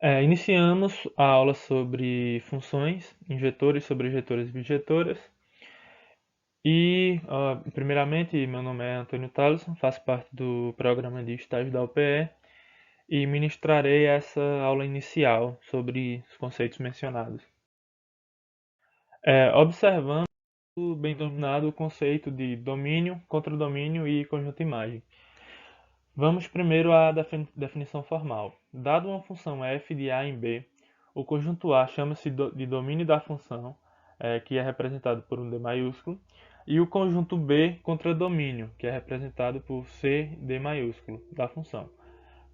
Iniciamos a aula sobre funções, injetores, sobrejetoras e bijetoras. Primeiramente, meu nome é Antônio Thaleson, faço parte do programa de estágio da UPE e ministrarei essa aula inicial sobre os conceitos mencionados. Observando bem dominado o conceito de domínio, contradomínio e conjunto imagem. Vamos primeiro à definição formal. Dado uma função f de a em b, o conjunto A chama-se de domínio da função, que é representado por um D maiúsculo, e o conjunto B contradomínio, que é representado por C D maiúsculo, da função.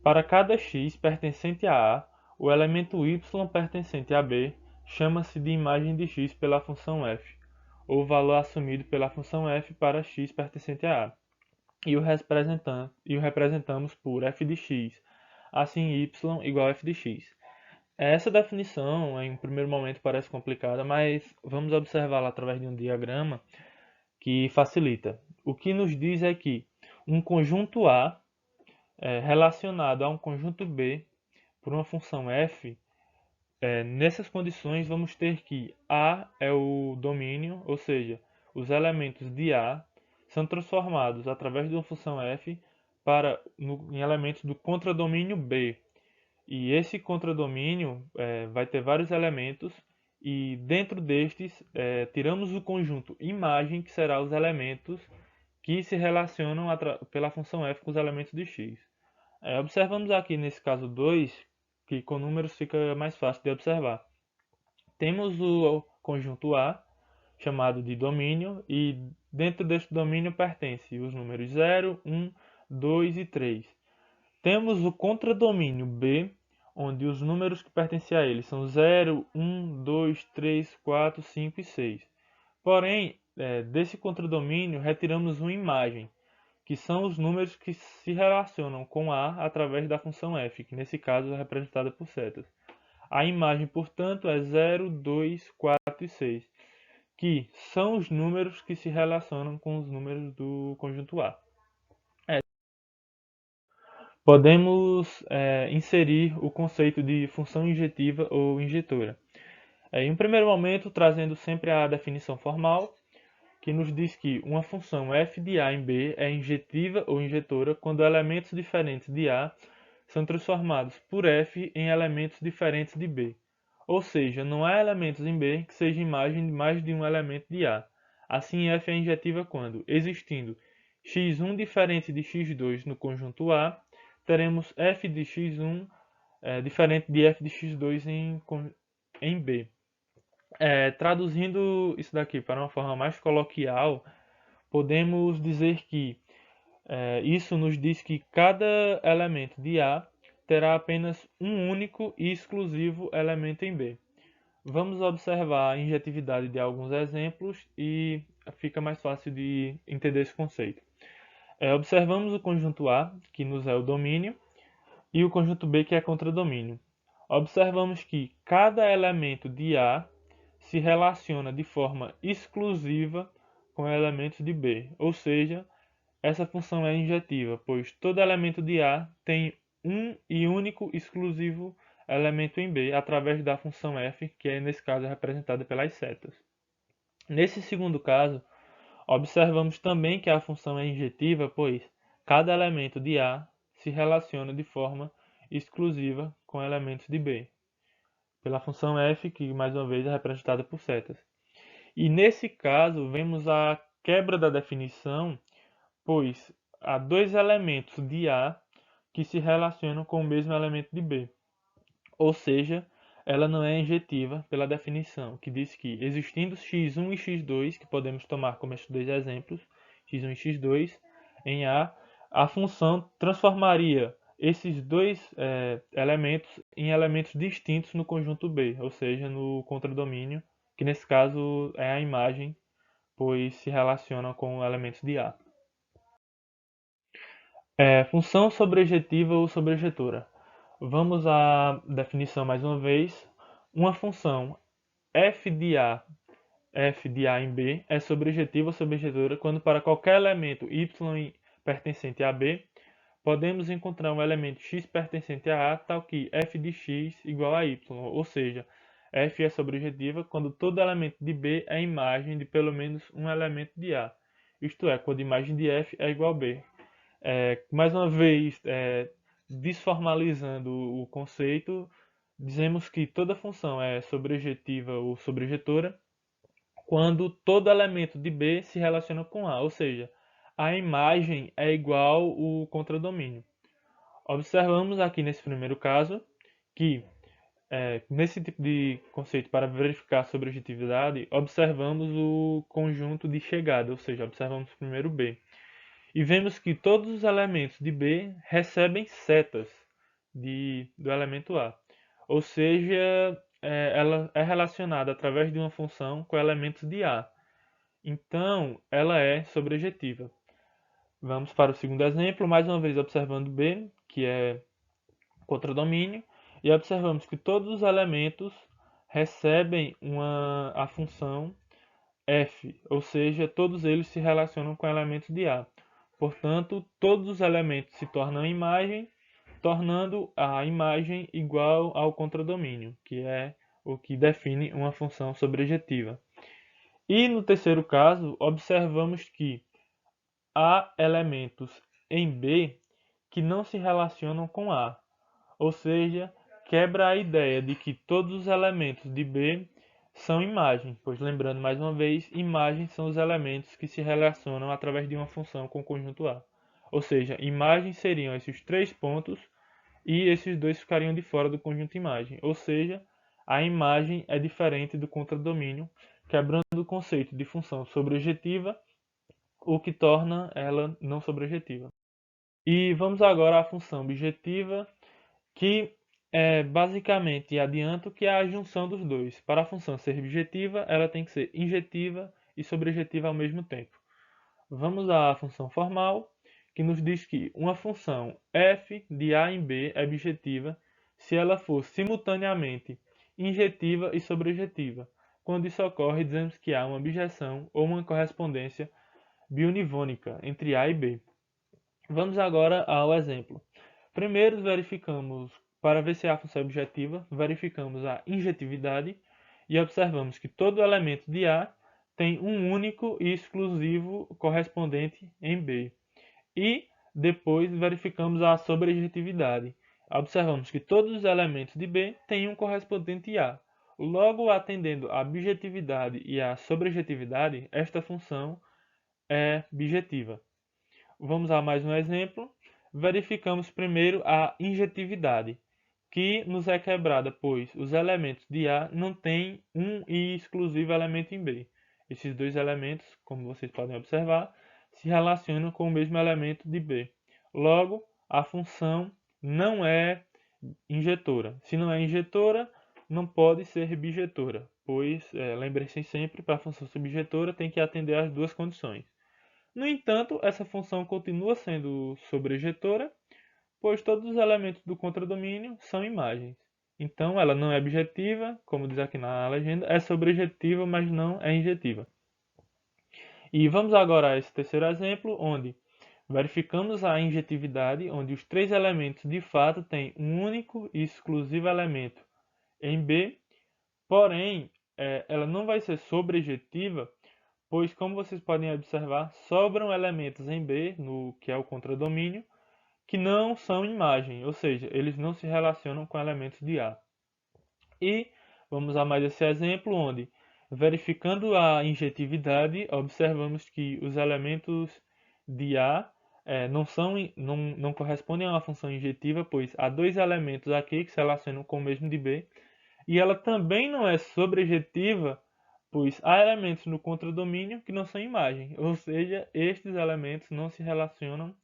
Para cada x pertencente a A, o elemento y pertencente a B chama-se de imagem de x pela função f, ou valor assumido pela função f para x pertencente a A e o representamos por f de x, assim y igual a f de x. Essa definição, em um primeiro momento, parece complicada, mas vamos observá-la através de um diagrama que facilita. O que nos diz é que um conjunto A relacionado a um conjunto B por uma função f, nessas condições vamos ter que A é o domínio, ou seja, os elementos de A são transformados através de uma função f em elementos do contradomínio B. E esse contradomínio vai ter vários elementos e dentro destes tiramos o conjunto imagem, que será os elementos que se relacionam pela função f com os elementos de x. Observamos aqui nesse caso 2 que com números fica mais fácil de observar. Temos o conjunto A, chamado de domínio, e dentro deste domínio pertence os números 0, 1, 2 e 3. Temos o contradomínio B, onde os números que pertencem a ele são 0, 1, 2, 3, 4, 5 e 6. Porém, desse contradomínio retiramos uma imagem, que são os números que se relacionam com A através da função f, que nesse caso é representada por setas. A imagem, portanto, é 0, 2, 4 e 6, que são os números que se relacionam com os números do conjunto A. Podemos inserir o conceito de função injetiva ou injetora. Em um primeiro momento, trazendo sempre a definição formal, que nos diz que uma função f de a em b é injetiva ou injetora quando elementos diferentes de a são transformados por f em elementos diferentes de b. Ou seja, não há elementos em b que sejam imagem de mais de um elemento de a. Assim, f é injetiva quando, existindo x1 diferente de x2 no conjunto A, teremos f de x1 diferente de f de x2 em B. Traduzindo isso daqui para uma forma mais coloquial, podemos dizer que isso nos diz que cada elemento de A terá apenas um único e exclusivo elemento em B. Vamos observar a injetividade de alguns exemplos e fica mais fácil de entender esse conceito. Observamos o conjunto A, que nos é o domínio, e o conjunto B, que é contradomínio. Observamos que cada elemento de A se relaciona de forma exclusiva com elementos de B, ou seja, essa função é injetiva, pois todo elemento de A tem um e único exclusivo elemento em B, através da função f, que nesse caso é representada pelas setas. Nesse segundo caso, observamos também que a função é injetiva, pois cada elemento de A se relaciona de forma exclusiva com elementos de B, pela função f, que mais uma vez é representada por setas. E nesse caso, vemos a quebra da definição, pois há dois elementos de A que se relacionam com o mesmo elemento de B. Ou seja, ela não é injetiva pela definição, que diz que existindo x1 e x2, que podemos tomar como estes dois exemplos, x1 e x2, em a função transformaria esses dois elementos em elementos distintos no conjunto B, ou seja, no contradomínio, que nesse caso é a imagem, pois se relaciona com elementos de A. Função sobrejetiva ou sobrejetora. Vamos à definição mais uma vez. Uma função f de A em B é sobrejetiva ou sobrejetora quando para qualquer elemento y pertencente a B, podemos encontrar um elemento x pertencente a A tal que f de x igual a y, ou seja, f é sobrejetiva quando todo elemento de B é imagem de pelo menos um elemento de A, isto é, quando a imagem de f é igual a B. Mais uma vez, desformalizando o conceito, dizemos que toda função é sobrejetiva ou sobrejetora quando todo elemento de B se relaciona com A, ou seja, a imagem é igual ao contradomínio. Observamos aqui nesse primeiro caso que, nesse tipo de conceito, para verificar a sobrejetividade, observamos o conjunto de chegada, ou seja, observamos primeiro B. E vemos que todos os elementos de B recebem setas do elemento A. Ou seja, ela é relacionada através de uma função com elementos de A. Então, ela é sobrejetiva. Vamos para o segundo exemplo, mais uma vez observando B, que é contradomínio, e observamos que todos os elementos recebem a função f, ou seja, todos eles se relacionam com elementos de A. Portanto, todos os elementos se tornam imagem, tornando a imagem igual ao contradomínio, que é o que define uma função sobrejetiva. E no terceiro caso, observamos que há elementos em B que não se relacionam com A, ou seja, quebra a ideia de que todos os elementos de B são imagem, pois lembrando mais uma vez, imagens são os elementos que se relacionam através de uma função com o conjunto A. Ou seja, imagens seriam esses três pontos e esses dois ficariam de fora do conjunto imagem. Ou seja, a imagem é diferente do contradomínio, quebrando o conceito de função sobrejetiva, o que torna ela não sobrejetiva. E vamos agora à função objetiva, que basicamente adianto que é a junção dos dois. Para a função ser objetiva, ela tem que ser injetiva e sobrejetiva ao mesmo tempo. Vamos à função formal, que nos diz que uma função f de A em B é objetiva se ela for simultaneamente injetiva e sobrejetiva. Quando isso ocorre, dizemos que há uma objeção ou uma correspondência biunivônica entre A e B. Vamos agora ao exemplo. Primeiro verificamos, para ver se a função é objetiva, verificamos a injetividade e observamos que todo elemento de A tem um único e exclusivo correspondente em B. E depois verificamos a sobrejetividade. Observamos que todos os elementos de B têm um correspondente A. Logo, atendendo à bijetividade e à sobrejetividade, esta função é bijetiva. Vamos a mais um exemplo. Verificamos primeiro a injetividade, que nos é quebrada, pois os elementos de A não têm um e exclusivo elemento em B. Esses dois elementos, como vocês podem observar, se relacionam com o mesmo elemento de B. Logo, a função não é injetora. Se não é injetora, não pode ser bijetora, pois, lembre-se sempre, para a função ser bijetora tem que atender às duas condições. No entanto, essa função continua sendo sobrejetora, pois todos os elementos do contradomínio são imagens. Então, ela não é objetiva, como diz aqui na legenda, é sobrejetiva, mas não é injetiva. E vamos agora a esse terceiro exemplo, onde verificamos a injetividade, onde os três elementos de fato têm um único e exclusivo elemento em B, porém, ela não vai ser sobrejetiva, pois, como vocês podem observar, sobram elementos em B, no que é o contradomínio, que não são imagem, ou seja, eles não se relacionam com elementos de A. E vamos a mais esse exemplo, onde, verificando a injetividade, observamos que os elementos de A não correspondem a uma função injetiva, pois há dois elementos aqui que se relacionam com o mesmo de B, e ela também não é sobrejetiva, pois há elementos no contradomínio que não são imagem, ou seja, estes elementos não se relacionam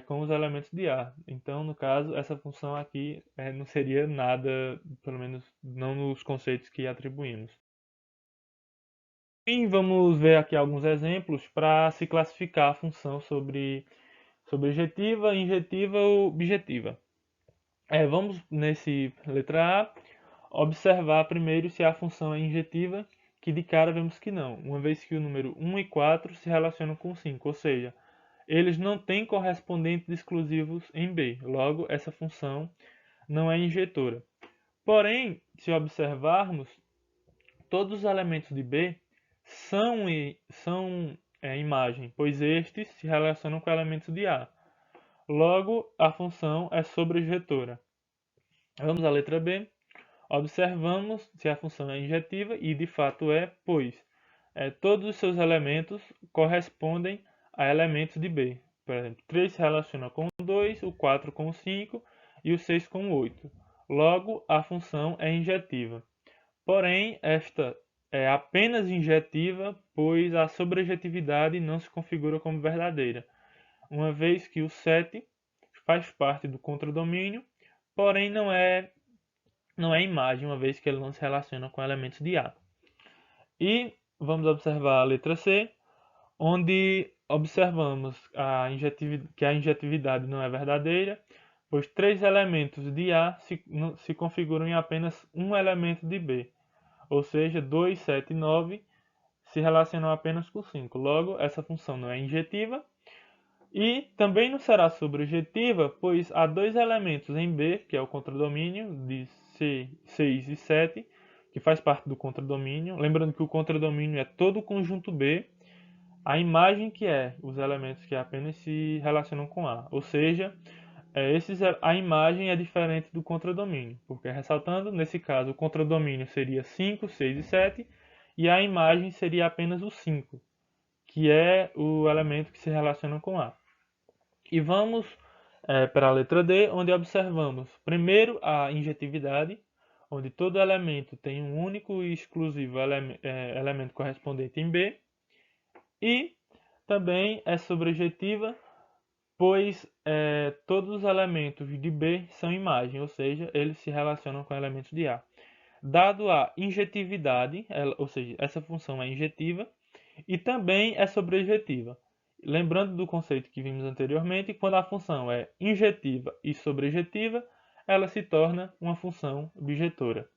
com os elementos de A. Então, no caso, essa função aqui não seria nada, pelo menos não nos conceitos que atribuímos. E vamos ver aqui alguns exemplos para se classificar a função sobre sobrejetiva, injetiva ou bijetiva. Vamos nesse letra A observar primeiro se a função é injetiva, que de cara vemos que não, uma vez que o número 1 e 4 se relacionam com 5, ou seja, eles não têm correspondentes exclusivos em B. Logo, essa função não é injetora. Porém, se observarmos, todos os elementos de B são imagem, pois estes se relacionam com elementos de A. Logo, a função é sobrejetora. Vamos à letra B. Observamos se a função é injetiva e de fato é, pois todos os seus elementos correspondem a elementos de B. Por exemplo, 3 se relaciona com o 2, o 4 com o 5 e o 6 com o 8. Logo, a função é injetiva. Porém, esta é apenas injetiva, pois a sobrejetividade não se configura como verdadeira, uma vez que o 7 faz parte do contradomínio, porém não é imagem, uma vez que ele não se relaciona com elementos de A. E vamos observar a letra C, onde observamos que a injetividade não é verdadeira, pois 3 elementos de A se configuram em apenas um elemento de B, ou seja, 2, 7 e 9 se relacionam apenas com 5. Logo, essa função não é injetiva e também não será sobrejetiva, pois há 2 elementos em B, que é o contradomínio de 6 e 7, que faz parte do contradomínio. Lembrando que o contradomínio é todo o conjunto B, a imagem que é os elementos que apenas se relacionam com A. Ou seja, a imagem é diferente do contradomínio, porque ressaltando, nesse caso, o contradomínio seria 5, 6 e 7, e a imagem seria apenas o 5, que é o elemento que se relaciona com A. E vamos para a letra D, onde observamos primeiro a injetividade, onde todo elemento tem um único e exclusivo elemento correspondente em B, e também é sobrejetiva, pois todos os elementos de B são imagem, ou seja, eles se relacionam com elementos de A. Dado a injetividade, ou seja, essa função é injetiva, e também é sobrejetiva. Lembrando do conceito que vimos anteriormente, quando a função é injetiva e sobrejetiva, ela se torna uma função bijetora.